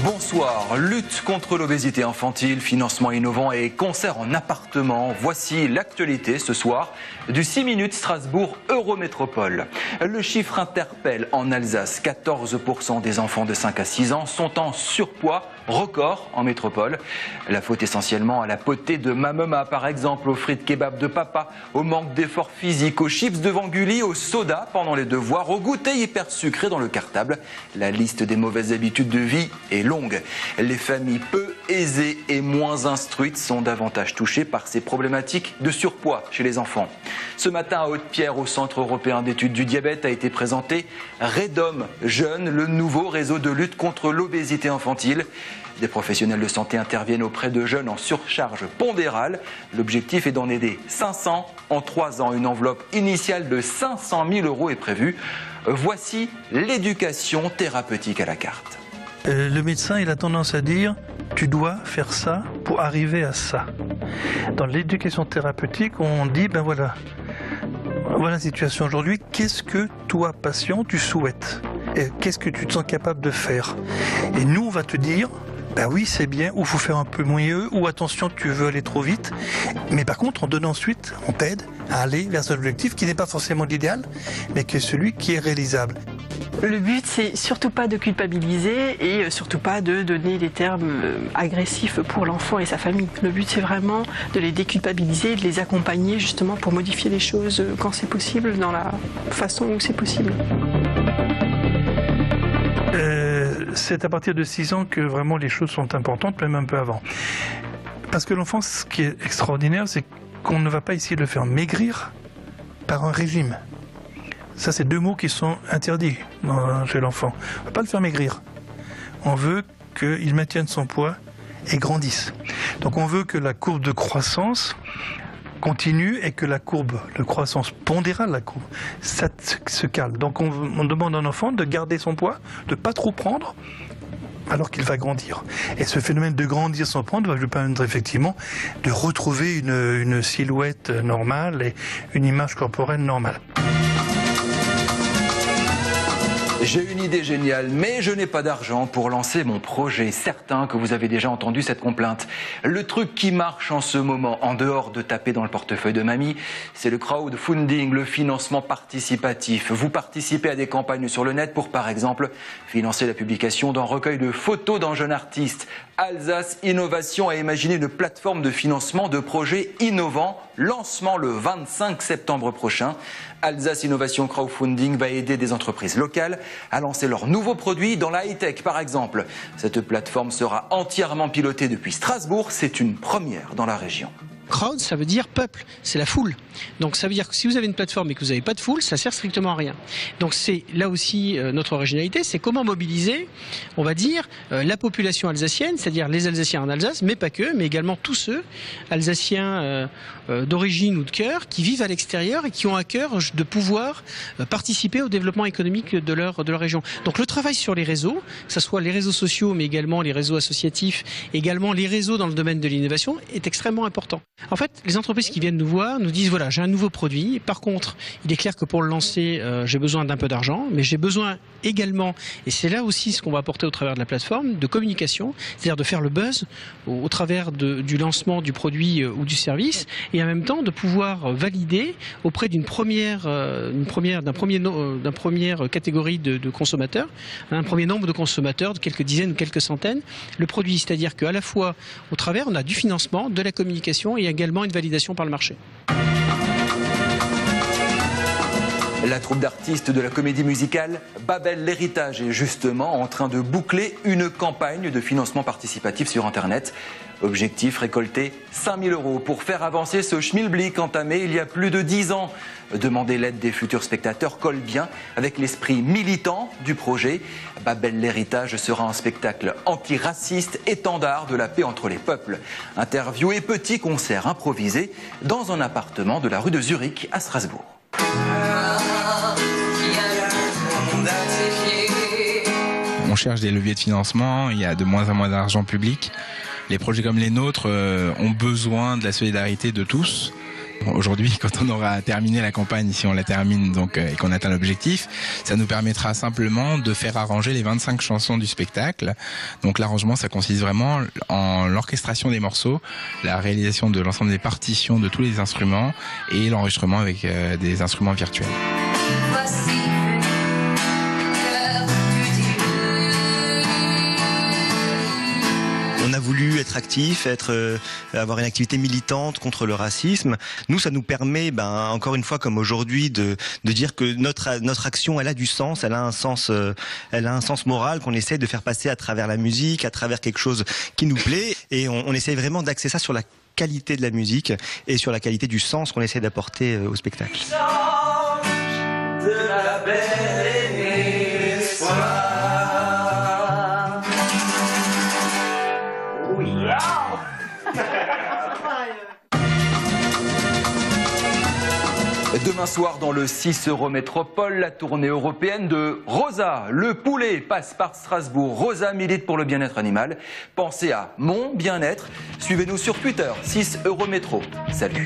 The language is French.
Bonsoir. Lutte contre l'obésité infantile, financement innovant et concert en appartement. Voici l'actualité ce soir du 6 minutes Strasbourg Eurométropole. Le chiffre interpelle en Alsace. 14% des enfants de 5 à 6 ans sont en surpoids, record en métropole. La faute essentiellement à la potée de Mamema, par exemple, aux frites kebab de papa, au manque d'efforts physiques, aux chips de Vanguli, au soda pendant les devoirs, au goûter hyper sucré dans le cartable. La liste des mauvaises habitudes de vie est longue. Les familles peu aisées et moins instruites sont davantage touchées par ces problématiques de surpoids chez les enfants. Ce matin à Haute-Pierre, au Centre européen d'études du diabète, a été présenté Redom Jeune, le nouveau réseau de lutte contre l'obésité infantile. Des professionnels de santé interviennent auprès de jeunes en surcharge pondérale. L'objectif est d'en aider 500 en 3 ans. Une enveloppe initiale de 500 000 € est prévue. Voici l'éducation thérapeutique à la carte. Le médecin, il a tendance à dire « tu dois faire ça pour arriver à ça ». Dans l'éducation thérapeutique, on dit « ben voilà la situation aujourd'hui, qu'est-ce que toi, patient, tu souhaites ? Et qu'est-ce que tu te sens capable de faire ?» Et nous, on va te dire « ben oui, c'est bien, ou il faut faire un peu mieux, ou attention, tu veux aller trop vite ». Mais par contre, on donne ensuite, on t'aide à aller vers cet objectif qui n'est pas forcément l'idéal, mais qui est celui qui est réalisable. Le but, c'est surtout pas de culpabiliser et surtout pas de donner des termes agressifs pour l'enfant et sa famille. Le but, c'est vraiment de les déculpabiliser, de les accompagner justement pour modifier les choses quand c'est possible, dans la façon où c'est possible. C'est à partir de 6 ans que vraiment les choses sont importantes, même un peu avant. Parce que l'enfant, ce qui est extraordinaire, c'est qu'on ne va pas essayer de le faire maigrir par un régime. Ça, c'est 2 mots qui sont interdits chez l'enfant. On ne va pas le faire maigrir. On veut qu'il maintienne son poids et grandisse. Donc on veut que la courbe de croissance continue et que la courbe de croissance pondérale, ça se calme. Donc on demande à un enfant de garder son poids, de ne pas trop prendre, alors qu'il va grandir. Et ce phénomène de grandir sans prendre va lui permettre effectivement de retrouver une silhouette normale et une image corporelle normale. J'ai une idée géniale, mais je n'ai pas d'argent pour lancer mon projet. Certain que vous avez déjà entendu cette complainte. Le truc qui marche en ce moment, en dehors de taper dans le portefeuille de mamie, c'est le crowdfunding, le financement participatif. Vous participez à des campagnes sur le net pour, par exemple, financer la publication d'un recueil de photos d'un jeune artiste. Alsace Innovation a imaginé une plateforme de financement de projets innovants. Lancement le 25 septembre prochain. Alsace Innovation Crowdfunding va aider des entreprises locales à lancer leurs nouveaux produits dans la high-tech, par exemple. Cette plateforme sera entièrement pilotée depuis Strasbourg. C'est une première dans la région. Crowd, ça veut dire peuple, c'est la foule. Donc ça veut dire que si vous avez une plateforme et que vous n'avez pas de foule, ça sert strictement à rien. Donc c'est là aussi notre originalité, c'est comment mobiliser, on va dire, la population alsacienne, c'est-à-dire les Alsaciens en Alsace, mais pas que, mais également tous ceux Alsaciens d'origine ou de cœur qui vivent à l'extérieur et qui ont à cœur de pouvoir participer au développement économique de leur région. Donc le travail sur les réseaux, que ce soit les réseaux sociaux, mais également les réseaux associatifs, également les réseaux dans le domaine de l'innovation, est extrêmement important. En fait, les entreprises qui viennent nous voir nous disent voilà, j'ai un nouveau produit. Par contre, il est clair que pour le lancer, j'ai besoin d'un peu d'argent, mais j'ai besoin également, et c'est là aussi ce qu'on va apporter au travers de la plateforme, de communication, c'est-à-dire de faire le buzz au travers du lancement du produit ou du service, et en même temps de pouvoir valider auprès d'une première catégorie de consommateurs, un premier nombre de consommateurs, de quelques dizaines ou quelques centaines, le produit. C'est-à-dire qu'à la fois, au travers, on a du financement, de la communication et également une validation par le marché. La troupe d'artistes de la comédie musicale Babel l'Héritage est justement en train de boucler une campagne de financement participatif sur Internet. Objectif, récolter 5 000 € pour faire avancer ce schmilblick entamé il y a plus de 10 ans. Demander l'aide des futurs spectateurs colle bien avec l'esprit militant du projet. Babel l'Héritage sera un spectacle antiraciste, étendard de la paix entre les peuples. Interview et petit concert improvisé dans un appartement de la rue de Zurich à Strasbourg. On cherche des leviers de financement, il y a de moins en moins d'argent public. Les projets comme les nôtres ont besoin de la solidarité de tous. Aujourd'hui, quand on aura terminé la campagne, si on la termine donc et qu'on atteint l'objectif, ça nous permettra simplement de faire arranger les 25 chansons du spectacle. Donc l'arrangement, ça consiste vraiment en l'orchestration des morceaux, la réalisation de l'ensemble des partitions de tous les instruments et l'enregistrement avec des instruments virtuels. Voici. On a voulu être actif, avoir une activité militante contre le racisme. Nous, ça nous permet, encore une fois, comme aujourd'hui, de dire que notre action, elle a du sens, elle a un sens moral qu'on essaie de faire passer à travers la musique, à travers quelque chose qui nous plaît, et on essaie vraiment d'axer ça sur la qualité de la musique et sur la qualité du sens qu'on essaie d'apporter au spectacle. De la belle espoir. Demain soir, dans le 6 Eurométropole, la tournée européenne de Rosa. Le poulet passe par Strasbourg. Rosa milite pour le bien-être animal. Pensez à mon bien-être. Suivez-nous sur Twitter, 6 Eurométro. Salut.